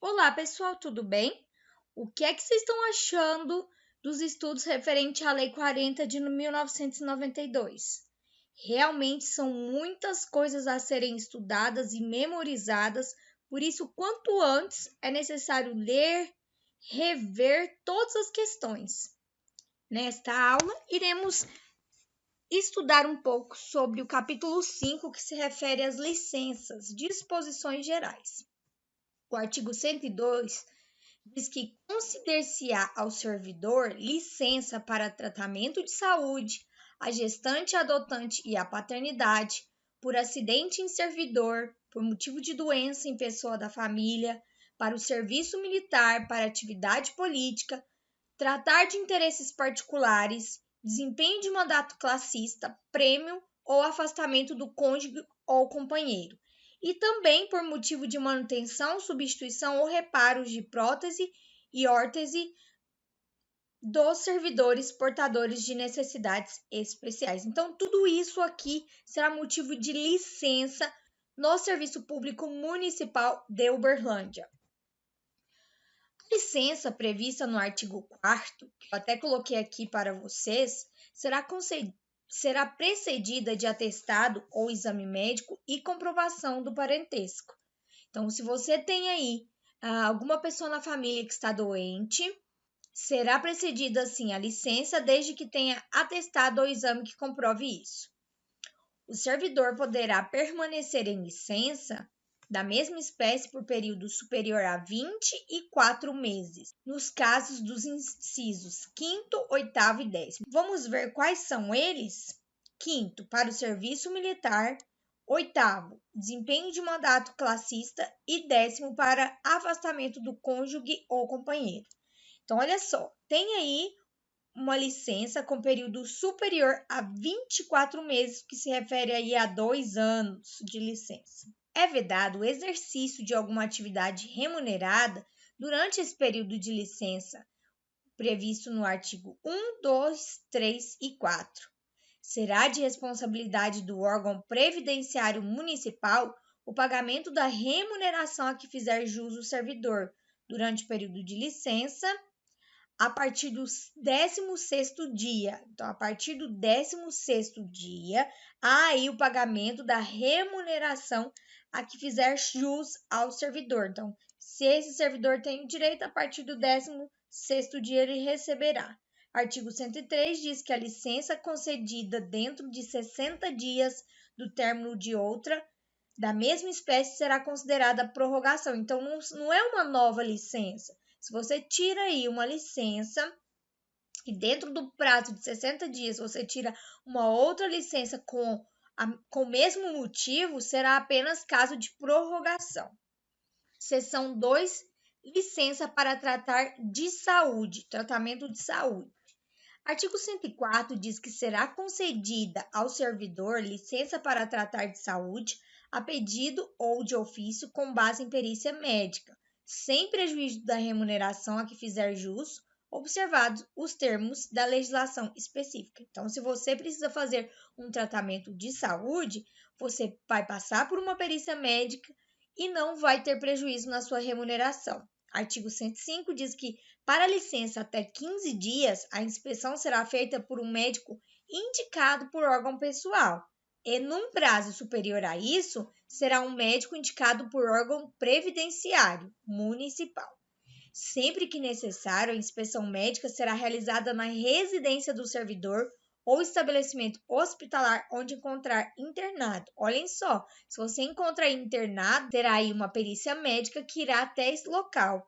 Olá, pessoal, tudo bem? O que é que vocês estão achando dos estudos referentes à Lei 40 de 1992? Realmente são muitas coisas a serem estudadas e memorizadas, por isso, quanto antes é necessário ler, rever todas as questões. Nesta aula, iremos estudar um pouco sobre o capítulo 5, que se refere às licenças, disposições gerais. O artigo 102 diz que conceder-se-á ao servidor licença para tratamento de saúde, a gestante, a adotante e a paternidade, por acidente em servidor, por motivo de doença em pessoa da família, para o serviço militar, para atividade política, tratar de interesses particulares, desempenho de mandato classista, prêmio ou afastamento do cônjuge ou companheiro, e também por motivo de manutenção, substituição ou reparos de prótese e órtese dos servidores portadores de necessidades especiais. Então, tudo isso aqui será motivo de licença no Serviço Público Municipal de Uberlândia. A licença prevista no artigo 4º, que eu até coloquei aqui para vocês, será precedida de atestado ou exame médico e comprovação do parentesco. Então, se você tem aí alguma pessoa na família que está doente, será precedida, sim, a licença, desde que tenha atestado ou exame que comprove isso. O servidor poderá permanecer em licença da mesma espécie por período superior a 24 meses, nos casos dos incisos 5º, 8º e 10º. Vamos ver quais são eles? 5º, para o serviço militar. 8º, desempenho de mandato classista. E 10º, para afastamento do cônjuge ou companheiro. Então, olha só, tem aí uma licença com período superior a 24 meses, que se refere aí a 2 anos de licença. É vedado o exercício de alguma atividade remunerada durante esse período de licença, previsto no artigo 1, 2, 3 e 4. Será de responsabilidade do órgão previdenciário municipal o pagamento da remuneração a que fizer jus o servidor durante o período de licença, a partir do 16º dia. Então, a partir do 16º dia, há aí o pagamento da remuneração a que fizer jus ao servidor. Então, se esse servidor tem o direito, a partir do 16º dia ele receberá. Artigo 103 diz que a licença concedida dentro de 60 dias do término de outra da mesma espécie será considerada prorrogação. Então, não é uma nova licença. Se você tira aí uma licença e dentro do prazo de 60 dias você tira uma outra licença com o mesmo motivo, será apenas caso de prorrogação. Seção 2, licença para tratar de saúde, tratamento de saúde. Artigo 104 diz que será concedida ao servidor licença para tratar de saúde a pedido ou de ofício com base em perícia médica, sem prejuízo da remuneração a que fizer jus, observados os termos da legislação específica. Então, se você precisa fazer um tratamento de saúde, você vai passar por uma perícia médica e não vai ter prejuízo na sua remuneração. Artigo 105 diz que, para licença até 15 dias, a inspeção será feita por um médico indicado por órgão pessoal. E, num prazo superior a isso, será um médico indicado por órgão previdenciário municipal. Sempre que necessário, a inspeção médica será realizada na residência do servidor ou estabelecimento hospitalar onde encontrar internado. Olhem só, se você encontrar internado, terá aí uma perícia médica que irá até esse local.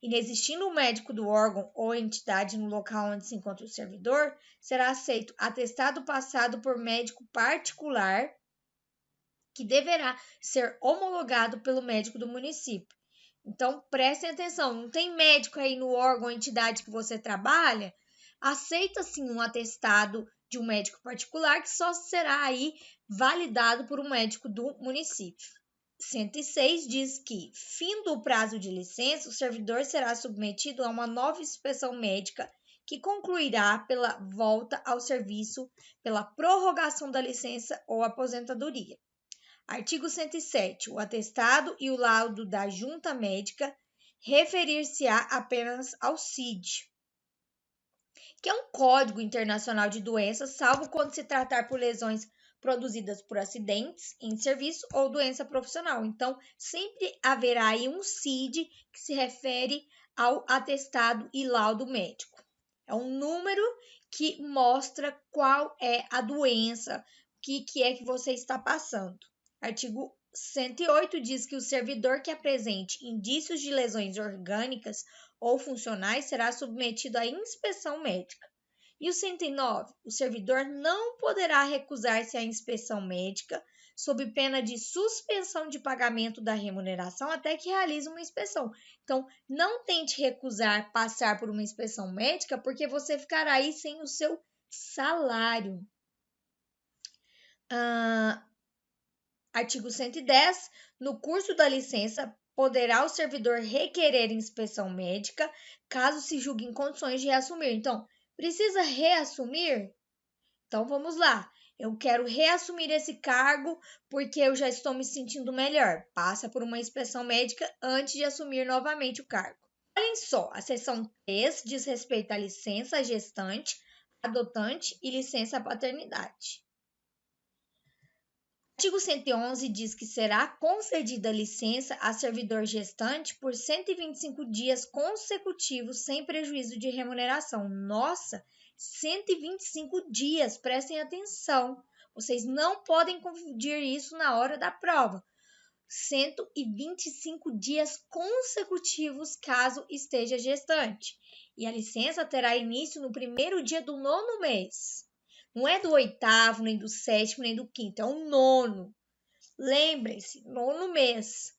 Inexistindo o médico do órgão ou entidade no local onde se encontra o servidor, será aceito atestado passado por médico particular, que deverá ser homologado pelo médico do município. Então, prestem atenção, não tem médico aí no órgão ou entidade que você trabalha? Aceita sim um atestado de um médico particular que só será aí validado por um médico do município. 106 diz que, findo o prazo de licença, o servidor será submetido a uma nova inspeção médica que concluirá pela volta ao serviço, pela prorrogação da licença ou aposentadoria. Artigo 107. O atestado e o laudo da junta médica referir-se-á apenas ao CID, que é um Código Internacional de Doenças, salvo quando se tratar por lesões produzidas por acidentes em serviço ou doença profissional. Então, sempre haverá aí um CID que se refere ao atestado e laudo médico. É um número que mostra qual é a doença, o que é que você está passando. Artigo 108 diz que o servidor que apresente indícios de lesões orgânicas ou funcionais será submetido à inspeção médica. E o 109, o servidor não poderá recusar-se à inspeção médica sob pena de suspensão de pagamento da remuneração até que realize uma inspeção. Então, não tente recusar passar por uma inspeção médica porque você ficará aí sem o seu salário. Artigo 110. No curso da licença, poderá o servidor requerer inspeção médica caso se julgue em condições de reassumir. Então, precisa reassumir? Então, vamos lá. Eu quero reassumir esse cargo porque eu já estou me sentindo melhor. Passa por uma inspeção médica antes de assumir novamente o cargo. Olhem só, a seção 3 diz respeito à licença gestante, adotante e licença paternidade. O artigo 111 diz que será concedida licença a servidor gestante por 125 dias consecutivos sem prejuízo de remuneração. Nossa, 125 dias, prestem atenção. Vocês não podem confundir isso na hora da prova. 125 dias consecutivos caso esteja gestante. E a licença terá início no primeiro dia do 9º mês. Não é do 8º, nem do 7º, nem do 5º, é o 9º. Lembrem-se, 9º mês,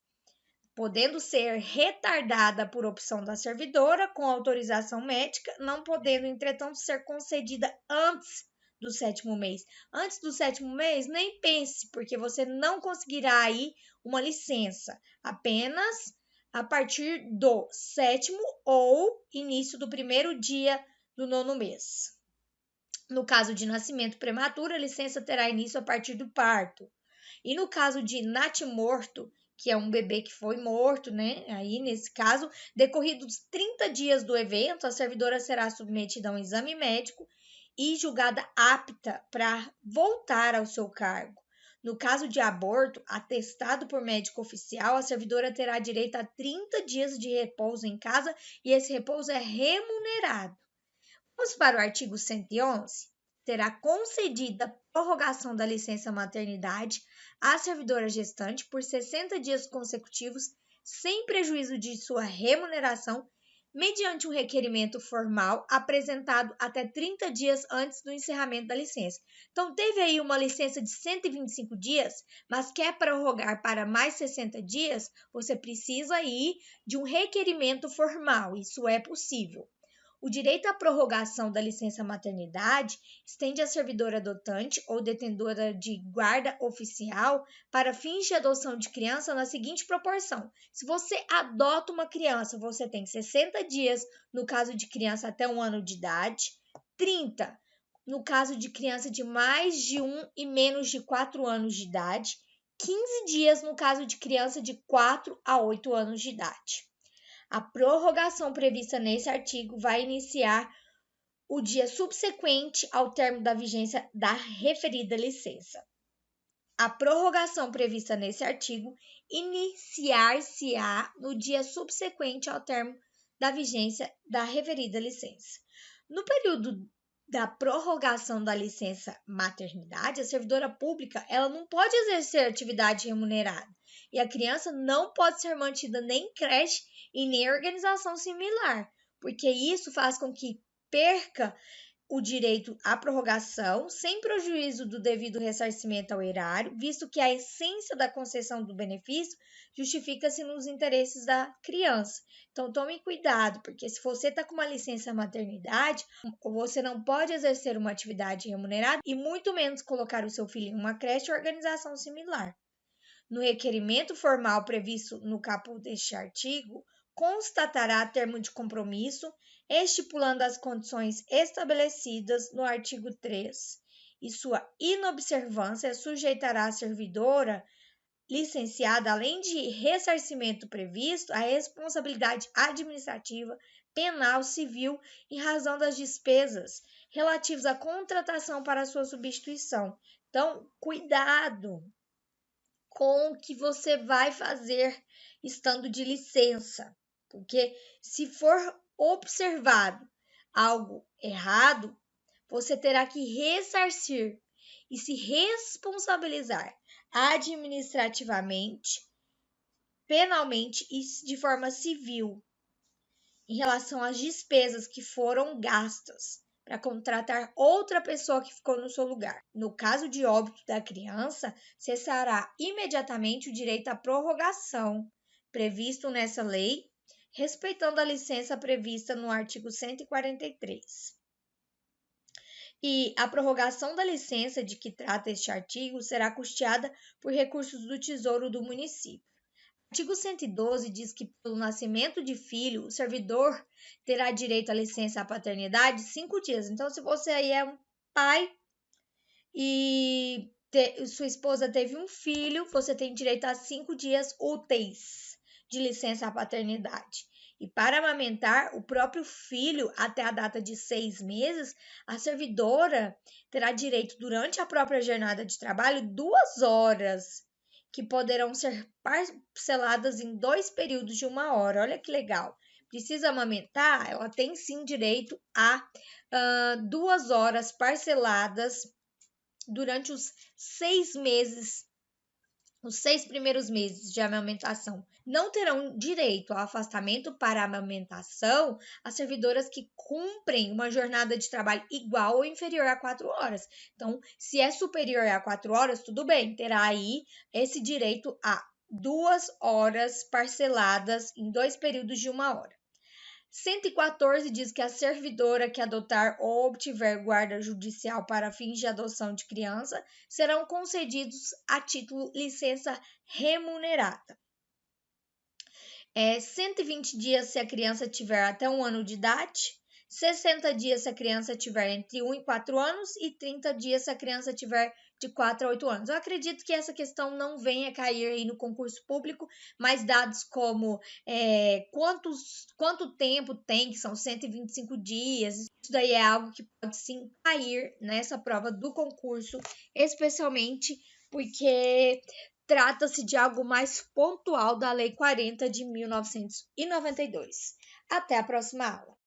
podendo ser retardada por opção da servidora com autorização médica, não podendo, entretanto, ser concedida antes do 7º mês. Antes do 7º mês, nem pense, porque você não conseguirá aí uma licença, apenas a partir do 7º ou início do primeiro dia do 9º mês. No caso de nascimento prematuro, a licença terá início a partir do parto. E no caso de natimorto, que é um bebê que foi morto, né? Aí, nesse caso, decorridos 30 dias do evento, a servidora será submetida a um exame médico e julgada apta para voltar ao seu cargo. No caso de aborto, atestado por médico oficial, a servidora terá direito a 30 dias de repouso em casa e esse repouso é remunerado. Vamos para o artigo 111. Será concedida prorrogação da licença maternidade à servidora gestante por 60 dias consecutivos, sem prejuízo de sua remuneração, mediante um requerimento formal apresentado até 30 dias antes do encerramento da licença. Então, teve aí uma licença de 125 dias, mas quer prorrogar para mais 60 dias, você precisa aí de um requerimento formal. Isso é possível. O direito à prorrogação da licença maternidade estende à servidora adotante ou detentora de guarda oficial para fins de adoção de criança na seguinte proporção. Se você adota uma criança, você tem 60 dias no caso de criança até 1 ano de idade, 30 no caso de criança de mais de 1 e menos de 4 anos de idade, 15 dias no caso de criança de 4 a 8 anos de idade. A prorrogação prevista nesse artigo vai iniciar o dia subsequente ao término da vigência da referida licença. A prorrogação prevista nesse artigo iniciar-se-á no dia subsequente ao término da vigência da referida licença. No período da prorrogação da licença maternidade, a servidora pública ela não pode exercer atividade remunerada e a criança não pode ser mantida nem em creche e nem em organização similar, porque isso faz com que perca o direito à prorrogação, sem prejuízo do devido ressarcimento ao erário, visto que a essência da concessão do benefício justifica-se nos interesses da criança. Então, tome cuidado, porque se você está com uma licença maternidade, você não pode exercer uma atividade remunerada e muito menos colocar o seu filho em uma creche ou organização similar. No requerimento formal previsto no caput deste artigo, constatará termo de compromisso, estipulando as condições estabelecidas no artigo 3, e sua inobservância sujeitará a servidora licenciada, além de ressarcimento previsto, a responsabilidade administrativa, penal, civil, em razão das despesas relativas à contratação para sua substituição. Então, cuidado com o que você vai fazer estando de licença, porque se for observado algo errado, você terá que ressarcir e se responsabilizar administrativamente, penalmente e de forma civil em relação às despesas que foram gastas para contratar outra pessoa que ficou no seu lugar. No caso de óbito da criança, cessará imediatamente o direito à prorrogação previsto nessa lei, respeitando a licença prevista no artigo 143. E a prorrogação da licença de que trata este artigo será custeada por recursos do Tesouro do município. O artigo 112 diz que, pelo nascimento de filho, o servidor terá direito à licença à paternidade 5 dias. Então, se você aí é um pai e sua esposa teve um filho, você tem direito a 5 dias úteis de licença à paternidade. E para amamentar o próprio filho até a data de 6 meses, a servidora terá direito, durante a própria jornada de trabalho, 2 horas, que poderão ser parceladas em 2 períodos de 1 hora. Olha que legal. Precisa amamentar? Ela tem sim direito a 2 horas parceladas durante os 6 meses. Os 6 primeiros meses de amamentação. Não terão direito ao afastamento para amamentação as servidoras que cumprem uma jornada de trabalho igual ou inferior a 4 horas. Então, se é superior a 4 horas, tudo bem, terá aí esse direito a 2 horas parceladas em 2 períodos de 1 hora. 114 diz que a servidora que adotar ou obtiver guarda judicial para fins de adoção de criança serão concedidos a título licença remunerada. 120 dias se a criança tiver até 1 ano de idade, 60 dias se a criança tiver entre 1 e 4 anos e 30 dias se a criança tiver de 4 a 8 anos. Eu acredito que essa questão não venha cair aí no concurso público, mas dados como quanto tempo tem, que são 125 dias, isso daí é algo que pode sim cair nessa prova do concurso, especialmente porque trata-se de algo mais pontual da Lei 40 de 1992. Até a próxima aula!